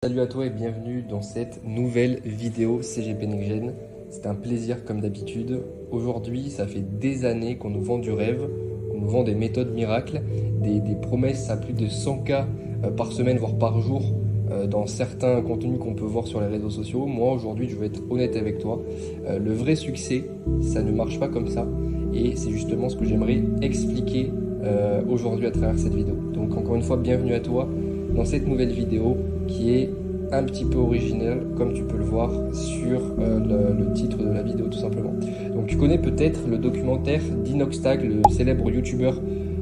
Salut à toi et bienvenue dans cette nouvelle vidéo CGP NextGen. C'est un plaisir comme d'habitude. Aujourd'hui, ça fait des années qu'on nous vend du rêve, qu'on nous vend des méthodes miracles, des promesses à plus de 100K par semaine, voire par jour, dans certains contenus qu'on peut voir sur les réseaux sociaux. Moi, aujourd'hui, je veux être honnête avec toi. Le vrai succès, ça ne marche pas comme ça. Et c'est justement ce que j'aimerais expliquer aujourd'hui à travers cette vidéo. Donc encore une fois, bienvenue à toi dans cette nouvelle vidéo qui est un petit peu originale, comme tu peux le voir sur le titre de la vidéo tout simplement. Donc tu connais peut-être le documentaire d'Inoxtag, le célèbre youtubeur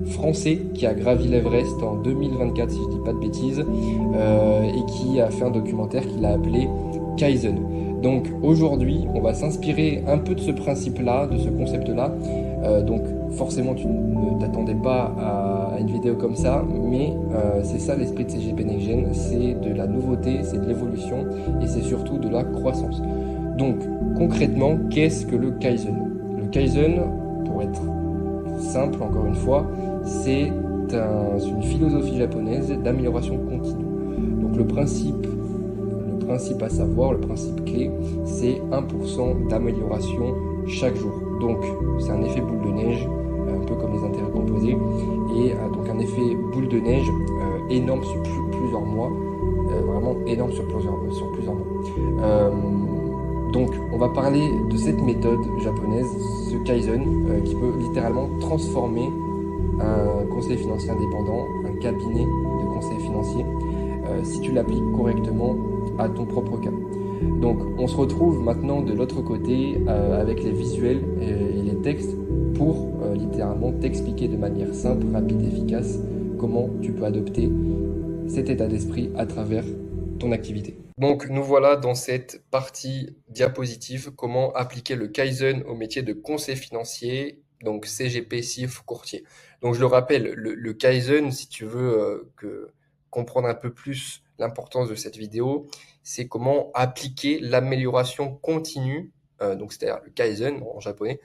français qui a gravi l'Everest en 2024 si je dis pas de bêtises, et qui a fait un documentaire qu'il a appelé Kaizen. Donc aujourd'hui on va s'inspirer un peu de ce principe-là, de ce concept-là. Donc forcément tu ne t'attendais pas à une vidéo comme ça, mais c'est ça l'esprit de CGP NextGen, c'est de la nouveauté, c'est de l'évolution et c'est surtout de la croissance. Donc concrètement, qu'est-ce que le Kaizen? Le Kaizen, pour être simple encore une fois, c'est une philosophie japonaise d'amélioration continue. Donc le principe à savoir, le principe clé, c'est 1% d'amélioration chaque jour. Donc c'est un effet boule de neige, un peu comme les intérêts composés, et donc un effet boule de neige énorme sur plusieurs mois, vraiment énorme sur plusieurs mois. Donc on va parler de cette méthode japonaise, ce Kaizen, qui peut littéralement transformer un conseiller financier indépendant, un cabinet de conseil financier, si tu l'appliques correctement à ton propre cas. Donc on se retrouve maintenant de l'autre côté avec les visuels et les textes pour littéralement t'expliquer de manière simple, rapide et efficace comment tu peux adopter cet état d'esprit à travers ton activité. Donc nous voilà dans cette partie diapositive, comment appliquer le Kaizen au métier de conseiller financier, donc CGP, CIF, courtier. Donc je le rappelle, le Kaizen, si tu veux comprendre un peu plus l'importance de cette vidéo, c'est comment appliquer l'amélioration continue, donc c'est-à-dire le Kaizen en japonais,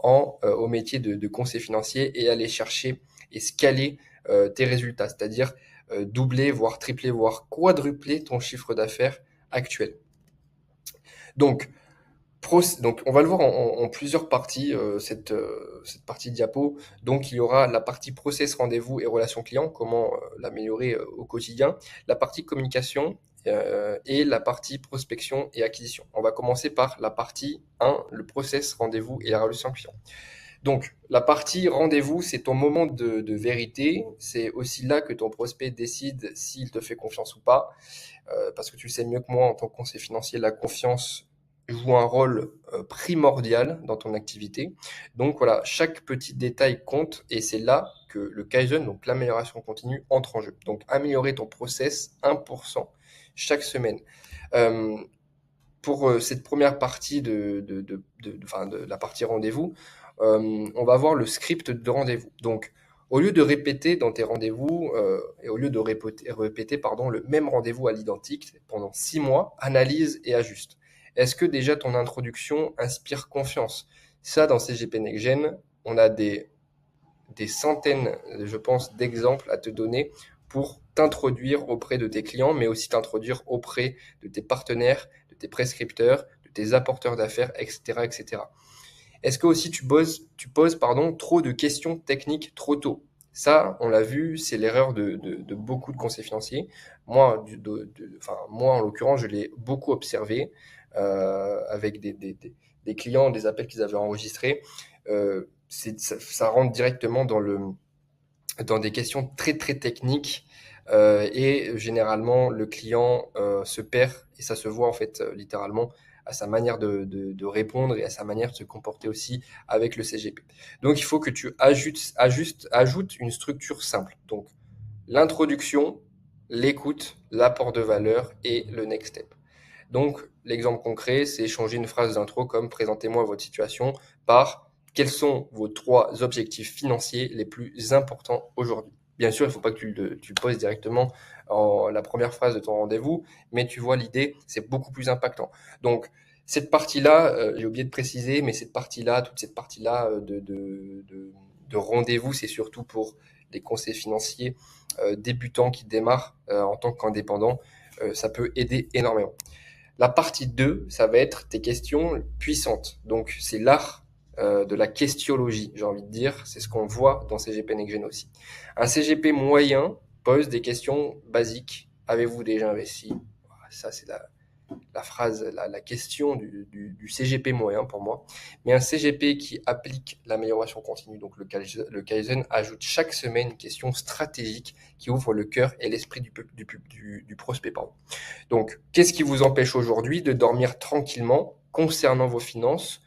au métier de conseiller financier et aller chercher et scaler tes résultats, c'est-à-dire doubler, voire tripler, voire quadrupler ton chiffre d'affaires actuel. Donc, donc, on va le voir en plusieurs parties, cette partie diapo. Donc, il y aura la partie process, rendez-vous et relations clients, comment l'améliorer au quotidien, la partie communication et la partie prospection et acquisition. On va commencer par la partie 1, le process, rendez-vous et la relation client. Donc, la partie rendez-vous, c'est ton moment de vérité. C'est aussi là que ton prospect décide s'il te fait confiance ou pas. Parce que tu le sais mieux que moi, en tant que conseiller financier, la confiance joue un rôle primordial dans ton activité. Donc voilà, chaque petit détail compte et c'est là que le Kaizen, donc l'amélioration continue, entre en jeu. Donc améliorer ton process 1% chaque semaine. Euh, pour cette première partie de la partie rendez-vous, on va voir le script de rendez-vous. Donc, au lieu de répéter dans tes rendez-vous, et au lieu de répéter pardon, le même rendez-vous à l'identique pendant 6 mois, analyse et ajuste. Est-ce que déjà ton introduction inspire confiance? Ça, dans CGP NextGen, on a des centaines, je pense, d'exemples à te donner pour t'introduire auprès de tes clients, mais aussi t'introduire auprès de tes partenaires, de tes prescripteurs, de tes apporteurs d'affaires, etc., etc. Est-ce que aussi tu poses trop de questions techniques trop tôt? Ça, on l'a vu, c'est l'erreur de beaucoup de conseillers financiers. Moi, moi, en l'occurrence, je l'ai beaucoup observé avec des clients, des appels qu'ils avaient enregistrés. Ça rentre directement dans des questions très très techniques et généralement le client se perd et ça se voit en fait littéralement à sa manière de répondre et à sa manière de se comporter aussi avec le CGP. Donc il faut que tu ajoutes une structure simple. Donc l'introduction, l'écoute, l'apport de valeur et le next step. Donc, l'exemple concret, c'est changer une phrase d'intro comme présentez-moi votre situation par quels sont vos 3 objectifs financiers les plus importants aujourd'hui. Bien sûr, il ne faut pas que tu le poses directement en la première phrase de ton rendez-vous, mais tu vois l'idée, c'est beaucoup plus impactant. Donc, cette partie-là, j'ai oublié de préciser, mais toute cette partie-là de rendez-vous, c'est surtout pour les conseillers financiers débutants qui démarrent en tant qu'indépendants ça peut aider énormément. La partie 2, ça va être tes questions puissantes. Donc, c'est l'art de la questiologie, j'ai envie de dire. C'est ce qu'on voit dans CGP Next Gen aussi. Un CGP moyen pose des questions basiques. Avez-vous déjà investi? Ça, c'est la phrase, la question du CGP moyen pour moi. Mais un CGP qui applique l'amélioration continue, donc le Kaizen, ajoute chaque semaine une question stratégique qui ouvre le cœur et l'esprit du prospect. Pardon. Donc, qu'est-ce qui vous empêche aujourd'hui de dormir tranquillement concernant vos finances?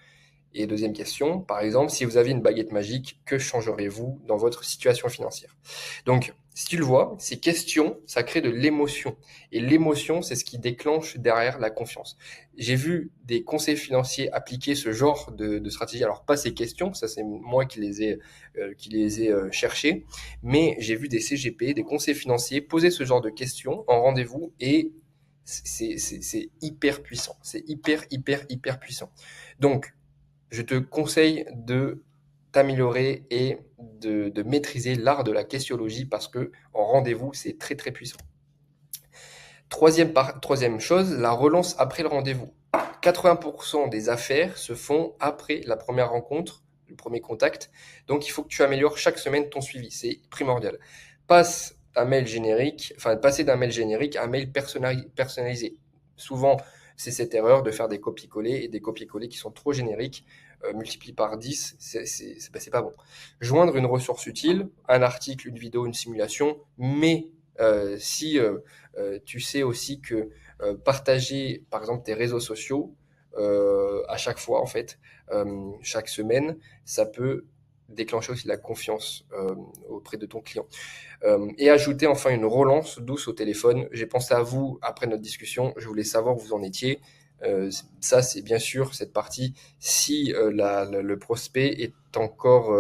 Et deuxième question, par exemple, si vous avez une baguette magique, que changerez-vous dans votre situation financière? Donc, si tu le vois, ces questions, ça crée de l'émotion. Et l'émotion, c'est ce qui déclenche derrière la confiance. J'ai vu des conseils financiers appliquer ce genre de stratégie. Alors, pas ces questions, ça c'est moi qui les ai cherchées, mais j'ai vu des CGP, des conseils financiers poser ce genre de questions en rendez-vous et c'est hyper puissant. C'est hyper puissant. Donc, je te conseille de t'améliorer et de maîtriser l'art de la questiologie parce que en rendez-vous, c'est très puissant. Troisième chose, la relance après le rendez-vous. 80% des affaires se font après la première rencontre, le premier contact. Donc, il faut que tu améliores chaque semaine ton suivi. C'est primordial. Passer d'un mail générique à un mail personnalisé. Souvent, c'est cette erreur de faire des copier-coller et des copier-coller qui sont trop génériques. Multiplié par 10, c'est pas bon. Joindre une ressource utile, un article, une vidéo, une simulation, mais si tu sais aussi que partager, par exemple, tes réseaux sociaux à chaque fois, en fait, chaque semaine, ça peut déclencher aussi la confiance auprès de ton client. Et ajouter enfin une relance douce au téléphone. J'ai pensé à vous après notre discussion, je voulais savoir où vous en étiez. Ça, c'est bien sûr cette partie si le prospect est encore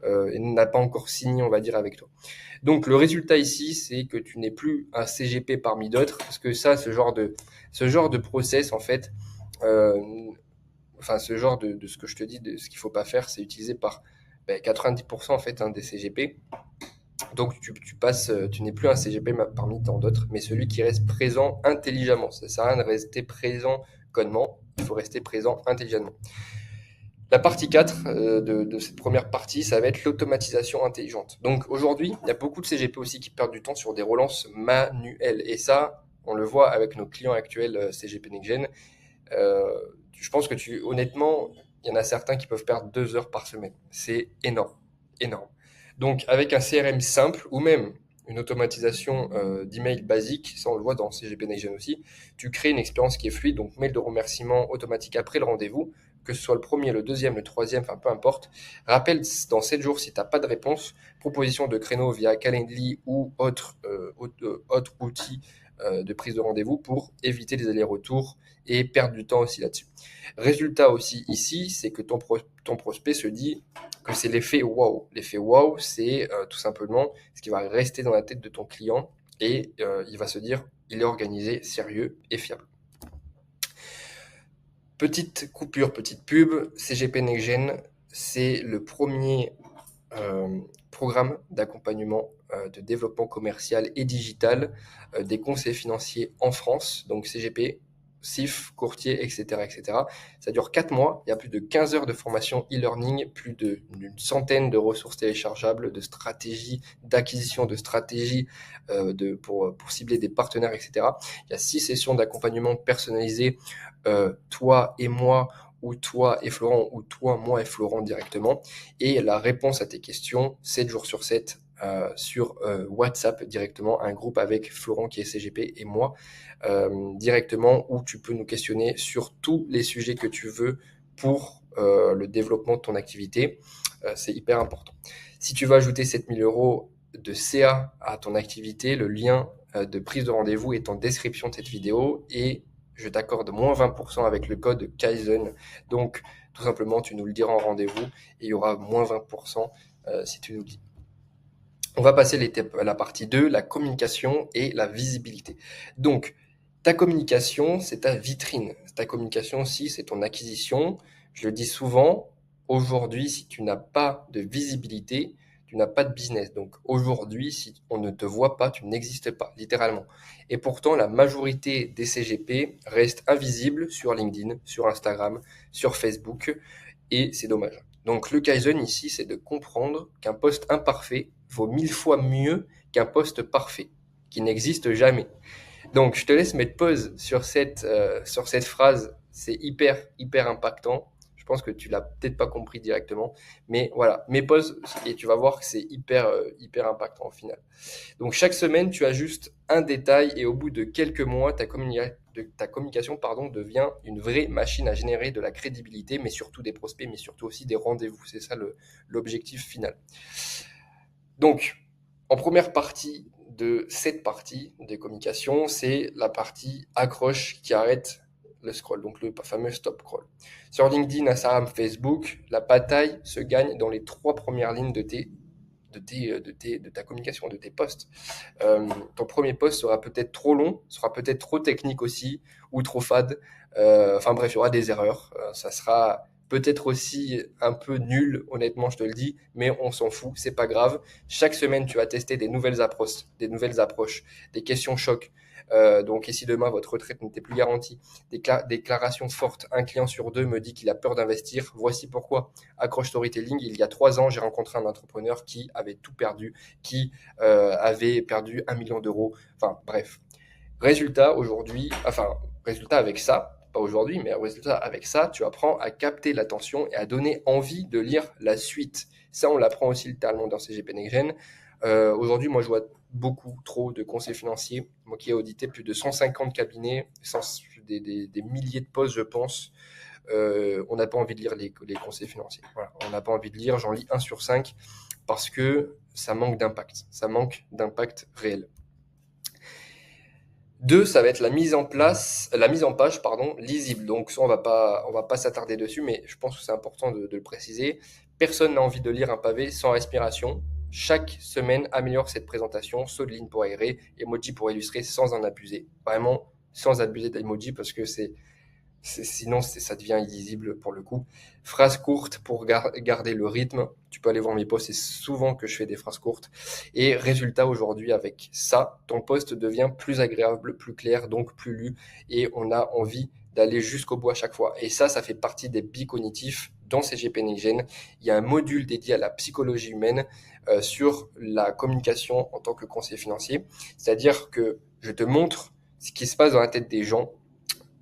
n'a pas encore signé, on va dire, avec toi. Donc le résultat ici, c'est que tu n'es plus un CGP parmi d'autres, parce que ça, ce genre de process, en fait, euh, enfin ce genre de ce que je te dis, de ce qu'il faut pas faire, c'est utilisé par 90% en fait des CGP. Donc tu n'es plus un CGP parmi tant d'autres, mais celui qui reste présent intelligemment. Ça sert à rien de rester présent connement, il faut rester présent intelligemment. La partie 4 de cette première partie, ça va être l'automatisation intelligente. Donc aujourd'hui, il y a beaucoup de CGP aussi qui perdent du temps sur des relances manuelles. Et ça, on le voit avec nos clients actuels CGP NextGen. Je pense que honnêtement, il y en a certains qui peuvent perdre 2 heures par semaine. C'est énorme, énorme. Donc avec un CRM simple ou même une automatisation d'email basique, ça on le voit dans CGP NextGen aussi, tu crées une expérience qui est fluide, donc mail de remerciement automatique après le rendez-vous, que ce soit le premier, le deuxième, le troisième, enfin peu importe. Rappel dans 7 jours si tu n'as pas de réponse, proposition de créneau via Calendly ou autre outil de prise de rendez-vous pour éviter les allers-retours et perdre du temps aussi là-dessus. Résultat aussi ici, c'est que ton prospect se dit que c'est l'effet wow. L'effet wow, c'est tout simplement ce qui va rester dans la tête de ton client et il va se dire il est organisé, sérieux et fiable. Petite coupure, petite pub, CGP NextGen, c'est le premier programme d'accompagnement de développement commercial et digital des conseillers financiers en France, donc CGP, CIF, courtier, etc., etc. Ça dure 4 mois, il y a plus de 15 heures de formation e-learning, plus d'une centaine de ressources téléchargeables, de stratégies d'acquisition, de stratégies pour cibler des partenaires, etc. Il y a 6 sessions d'accompagnement personnalisées, toi et moi, ou toi et Florent, ou toi, moi et Florent directement. Et la réponse à tes questions, 7 jours sur 7, sur WhatsApp directement, un groupe avec Florent qui est CGP et moi directement, où tu peux nous questionner sur tous les sujets que tu veux pour le développement de ton activité. C'est hyper important. Si tu veux ajouter 7000 euros de CA à ton activité, le lien de prise de rendez-vous est en description de cette vidéo et je t'accorde moins 20% avec le code Kaizen. Donc, tout simplement, tu nous le diras en rendez-vous et il y aura moins 20% si tu nous le dis. On va passer à la partie 2, la communication et la visibilité. Donc, ta communication, c'est ta vitrine. Ta communication aussi, c'est ton acquisition. Je le dis souvent, aujourd'hui, si tu n'as pas de visibilité, tu n'as pas de business. Donc aujourd'hui, si on ne te voit pas, tu n'existes pas, littéralement. Et pourtant, la majorité des CGP restent invisibles sur LinkedIn, sur Instagram, sur Facebook, et c'est dommage. Donc le Kaizen ici, c'est de comprendre qu'un poste imparfait vaut 1000 fois mieux qu'un poste parfait, qui n'existe jamais. Donc je te laisse mettre pause sur cette phrase, c'est hyper impactant. Je pense que tu l'as peut-être pas compris directement, mais voilà, mets pause et tu vas voir que c'est hyper impactant au final. Donc chaque semaine, tu ajustes un détail et au bout de quelques mois, ta communication devient une vraie machine à générer de la crédibilité, mais surtout des prospects, mais surtout aussi des rendez-vous. C'est ça l'objectif final. Donc, en première partie de cette partie des communications, c'est la partie accroche qui arrête le scroll, donc le fameux stop scroll. Sur LinkedIn, Instagram, Facebook, la bataille se gagne dans les 3 premières lignes de ta communication, de tes posts. Ton premier post sera peut-être trop long, sera peut-être trop technique aussi, ou trop fade. Enfin bref, il y aura des erreurs. Ça sera peut-être aussi un peu nul, honnêtement, je te le dis, mais on s'en fout, c'est pas grave. Chaque semaine, tu vas tester des nouvelles approches, des questions chocs. Donc, et si demain votre retraite n'était plus garantie, déclaration forte, un client sur 2 me dit qu'il a peur d'investir, voici pourquoi. Accroche Storytelling, il y a 3 ans, j'ai rencontré un entrepreneur qui avait tout perdu, qui avait perdu 1 million d'euros. Enfin, bref. Résultat avec ça, pas aujourd'hui, mais résultat avec ça, tu apprends à capter l'attention et à donner envie de lire la suite. Ça, on l'apprend aussi littéralement dans CGP Next-Gen. Aujourd'hui, moi, je vois beaucoup trop de conseils financiers. Moi qui ai audité plus de 150 cabinets, des milliers de postes, je pense. On n'a pas envie de lire les conseils financiers. Voilà. On n'a pas envie de lire, j'en lis 1 sur 5 parce que ça manque d'impact. Ça manque d'impact réel. 2, ça va être la mise en page, lisible. Donc ça, on va pas s'attarder dessus, mais je pense que c'est important de le préciser. Personne n'a envie de lire un pavé sans respiration. Chaque semaine, améliore cette présentation, saut de ligne pour aérer, emoji pour illustrer sans en abuser. Vraiment, sans abuser d'emoji parce que sinon ça devient illisible pour le coup. Phrase courte pour garder le rythme. Tu peux aller voir mes posts, c'est souvent que je fais des phrases courtes. Et résultat aujourd'hui avec ça, ton post devient plus agréable, plus clair, donc plus lu. Et on a envie d'aller jusqu'au bout à chaque fois. Et ça fait partie des biais cognitifs dans CGP Next-Gen. Il y a un module dédié à la psychologie humaine sur la communication en tant que conseiller financier. C'est-à-dire que je te montre ce qui se passe dans la tête des gens,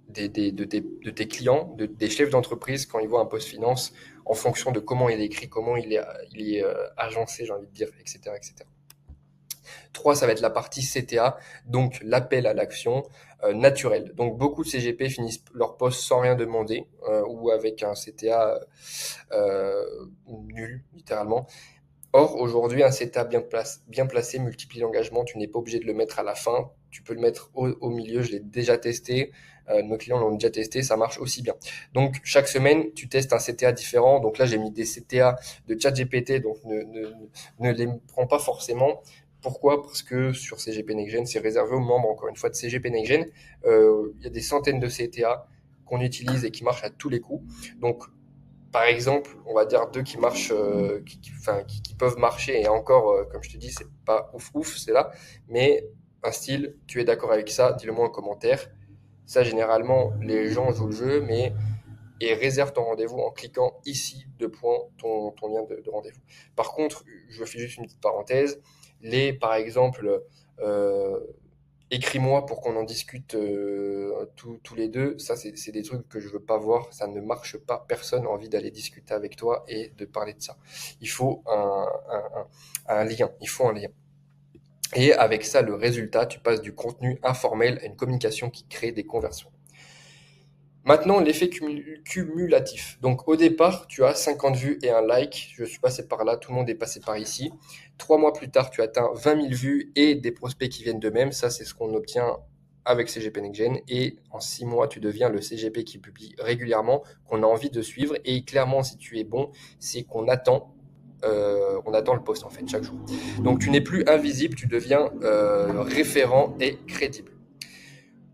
de tes clients, des chefs d'entreprise quand ils voient un post finance en fonction de comment il est écrit, comment il est agencé, j'ai envie de dire, etc., etc. 3, ça va être la partie CTA, donc l'appel à l'action naturel. Donc beaucoup de CGP finissent leur post sans rien demander ou avec un CTA nul, littéralement. Or, aujourd'hui, un CTA bien placé multiplie l'engagement. Tu n'es pas obligé de le mettre à la fin. Tu peux le mettre au milieu. Je l'ai déjà testé. Nos clients l'ont déjà testé. Ça marche aussi bien. Donc, chaque semaine, tu testes un CTA différent. Donc là, j'ai mis des CTA de ChatGPT. Donc, ne les prends pas forcément. Pourquoi? Parce que sur CGP Next-Gen, c'est réservé aux membres, encore une fois, de CGP Next-Gen. Il y a des centaines de CTA qu'on utilise et qui marchent à tous les coups. Donc, par exemple, on va dire 2 qui marchent, qui peuvent marcher, et encore, comme je te dis, c'est pas ouf, c'est là, mais un style, tu es d'accord avec ça, dis-le moi en commentaire. Ça, généralement, les gens jouent le jeu, et réserve ton rendez-vous en cliquant ici, 2 points, ton lien de rendez-vous. Par contre, je fais juste une petite parenthèse, par exemple, euh, écris-moi pour qu'on en discute tous les deux. Ça, c'est des trucs que je veux pas voir. Ça ne marche pas. Personne n'a envie d'aller discuter avec toi et de parler de ça. Il faut un lien. Il faut un lien. Et avec ça, le résultat, tu passes du contenu informel à une communication qui crée des conversions. Maintenant, l'effet cumulatif. Donc, au départ, tu as 50 vues et un like. Je suis passé par là, tout le monde est passé par ici. 3 mois plus tard, tu atteins 20 000 vues et des prospects qui viennent d'eux-mêmes. Ça, c'est ce qu'on obtient avec CGP Next-Gen. Et en 6 mois, tu deviens le CGP qui publie régulièrement, qu'on a envie de suivre. Et clairement, si tu es bon, c'est qu'on attend. On attend le post en fait chaque jour. Donc tu n'es plus invisible, tu deviens référent et crédible.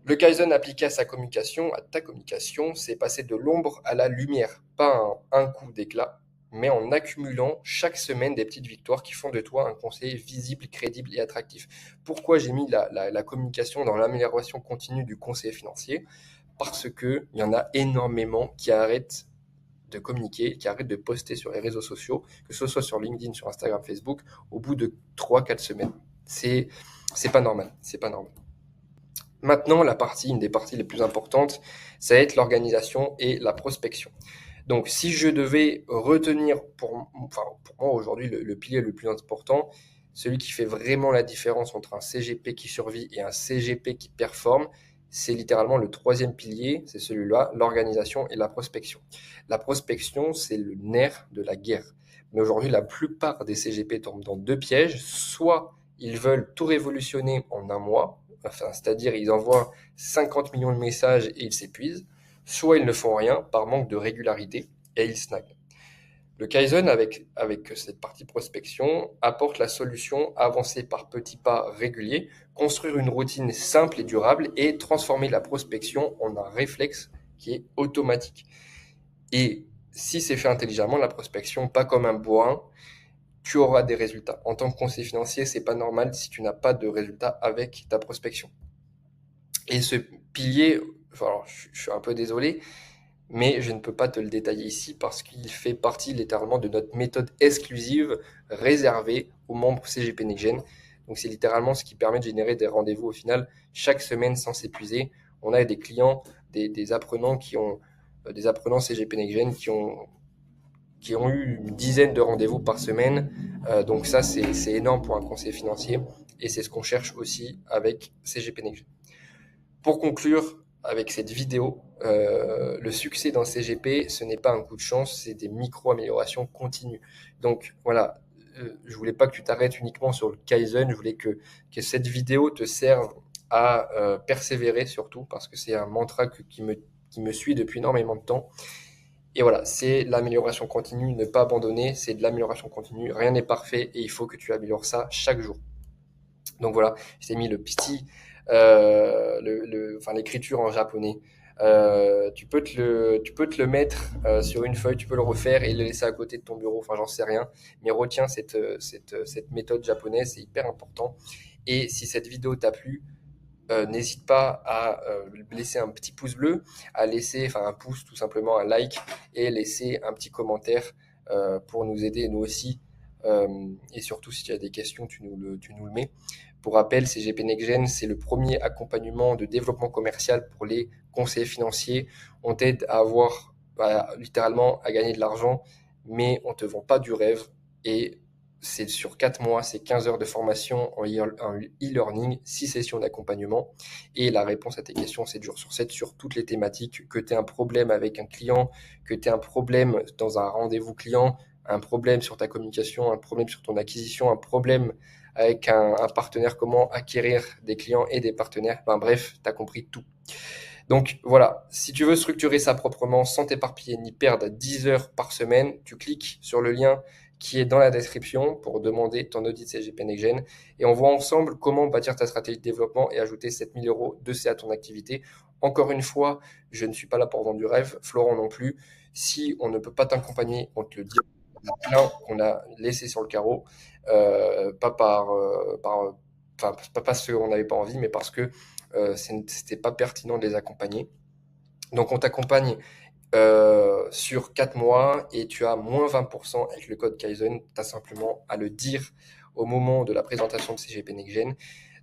Le Kaizen appliqué à ta communication, c'est passer de l'ombre à la lumière. Pas un coup d'éclat, mais en accumulant chaque semaine des petites victoires qui font de toi un conseiller visible, crédible et attractif. Pourquoi j'ai mis la communication dans l'amélioration continue du conseiller financier? Parce qu'il y en a énormément qui arrêtent de communiquer, qui arrêtent de poster sur les réseaux sociaux, que ce soit sur LinkedIn, sur Instagram, Facebook, au bout de 3-4 semaines. C'est pas normal, c'est pas normal. Maintenant, une des parties les plus importantes, ça va être l'organisation et la prospection. Donc, si je devais retenir pour moi aujourd'hui le pilier le plus important, celui qui fait vraiment la différence entre un CGP qui survit et un CGP qui performe, c'est littéralement le troisième pilier, c'est celui-là, l'organisation et la prospection. La prospection, c'est le nerf de la guerre. Mais aujourd'hui, la plupart des CGP tombent dans deux pièges. Soit ils veulent tout révolutionner en un mois, c'est-à-dire ils envoient 50 millions de messages et ils s'épuisent, soit ils ne font rien par manque de régularité et ils snackent. Le Kaizen, avec cette partie prospection, apporte la solution, avancer par petits pas réguliers, construire une routine simple et durable et transformer la prospection en un réflexe qui est automatique. Et si c'est fait intelligemment, la prospection, pas comme un bourrin, tu auras des résultats. En tant que conseiller financier, c'est pas normal si tu n'as pas de résultats avec ta prospection. Et ce pilier, alors je suis un peu désolé, mais je ne peux pas te le détailler ici parce qu'il fait partie littéralement de notre méthode exclusive réservée aux membres CGP NextGen. Donc c'est littéralement ce qui permet de générer des rendez-vous au final chaque semaine sans s'épuiser. On a des clients, des apprenants des apprenants CGP NextGen qui ont eu une dizaine de rendez-vous par semaine. Donc ça, c'est énorme pour un conseiller financier et c'est ce qu'on cherche aussi avec CGP NextGen. Pour conclure avec cette vidéo, le succès dans CGP, ce n'est pas un coup de chance, c'est des micro-améliorations continues. Donc voilà, je voulais pas que tu t'arrêtes uniquement sur le Kaizen, je voulais que cette vidéo te serve à persévérer surtout, parce que c'est un mantra qui me suit depuis énormément de temps. Et voilà, c'est l'amélioration continue, ne pas abandonner, c'est de l'amélioration continue, rien n'est parfait et il faut que tu améliores ça chaque jour. Donc voilà, je t'ai mis le petit, l'écriture en japonais. Tu peux te le mettre sur une feuille, tu peux le refaire et le laisser à côté de ton bureau. Enfin, j'en sais rien, mais retiens cette méthode japonaise, c'est hyper important. Et si cette vidéo t'a plu, n'hésite pas à laisser un petit pouce bleu, à laisser, un pouce tout simplement, un like et laisser un petit commentaire pour nous aider nous aussi. Et surtout, si tu as des questions, tu nous le mets. Pour rappel, CGP NextGen, c'est le premier accompagnement de développement commercial pour les conseillers financiers. On t'aide à avoir, littéralement, à gagner de l'argent, mais on ne te vend pas du rêve. Et c'est sur 4 mois, c'est 15 heures de formation en e-learning, 6 sessions d'accompagnement. Et la réponse à tes questions, c'est jours sur 7 sur toutes les thématiques. Que tu aies un problème avec un client, que tu aies un problème dans un rendez-vous client, un problème sur ta communication, un problème sur ton acquisition, un problème avec un partenaire, comment acquérir des clients et des partenaires. Bref, tu as compris tout. Donc voilà, si tu veux structurer ça proprement sans t'éparpiller ni perdre 10 heures par semaine, tu cliques sur le lien qui est dans la description pour demander ton audit CGP NextGen et on voit ensemble comment bâtir ta stratégie de développement et ajouter 7 000 € de C à ton activité. Encore une fois, je ne suis pas là pour vendre du rêve, Florent non plus. Si on ne peut pas t'accompagner, on te le dit. Il y a plein qu'on a laissé sur le carreau, pas pas parce qu'on n'avait pas envie, mais parce que c'était pas pertinent de les accompagner. Donc on t'accompagne sur 4 mois et tu as moins 20% avec le code Kaizen. Tu as simplement à le dire au moment de la présentation de CGP NextGen.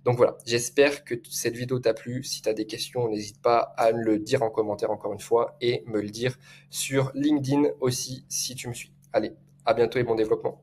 Donc voilà, j'espère que cette vidéo t'a plu. Si tu as des questions, n'hésite pas à me le dire en commentaire encore une fois et me le dire sur LinkedIn aussi si tu me suis. Allez, à bientôt et bon développement.